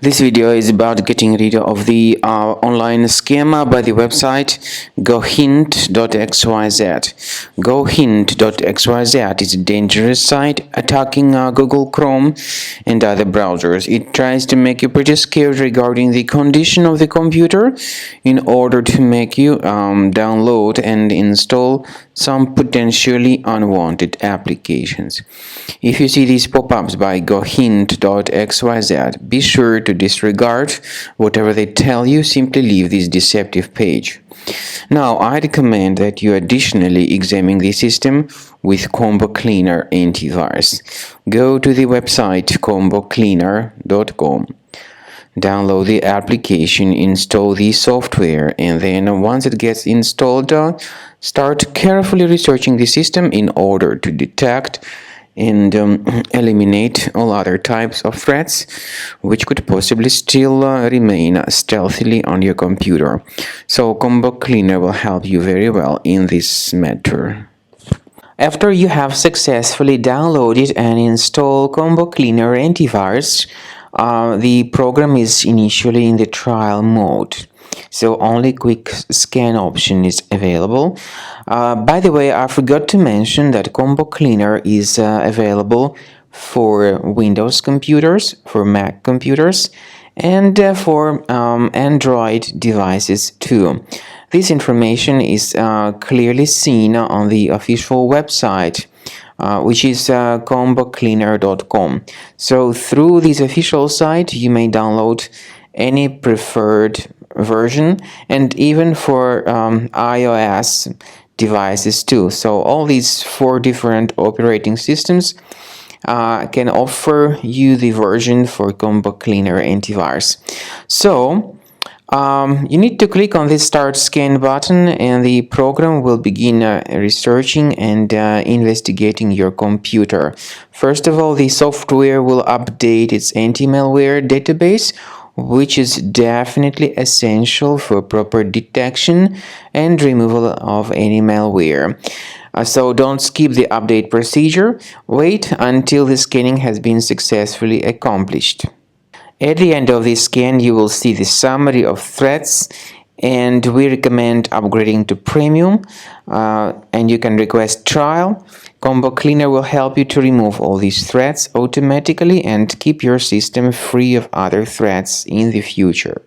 This video is about getting rid of the online scam by the website Gohint.xyz. Gohint.xyz is a dangerous site attacking Google Chrome and other browsers. It tries to make you pretty scared regarding the condition of the computer in order to make you download and install some potentially unwanted applications. If you see these pop-ups by Gohint.xyz, be sure to disregard whatever they tell you. Simply leave this deceptive page. Now, I recommend that you additionally examine the system with Combo Cleaner antivirus. Go to the website combocleaner.com. Download the application, install the software, and then once it gets installed, start carefully researching the system in order to detect and eliminate all other types of threats which could possibly still remain stealthily on your computer. So Combo Cleaner will help you very well in this matter. After you have successfully downloaded and installed Combo Cleaner antivirus, the program is initially in the trial mode, so only quick scan option is available. By the way, I forgot to mention that Combo Cleaner is available for Windows computers, for Mac computers, and for Android devices too. This information is clearly seen on the official website, which is combocleaner.com. So through this official site, you may download any preferred version, and even for iOS devices too. So all these 4 different operating systems can offer you the version for Combo Cleaner antivirus. So you need to click on this Start Scan button, and the program will begin researching and investigating your computer. First of all, the software will update its anti-malware database, which is definitely essential for proper detection and removal of any malware. So don't skip the update procedure. Wait until the scanning has been successfully accomplished. At the end of the scan, you will see the summary of threats, and we recommend upgrading to Premium, and you can request trial. Combo Cleaner will help you to remove all these threats automatically and keep your system free of other threats in the future.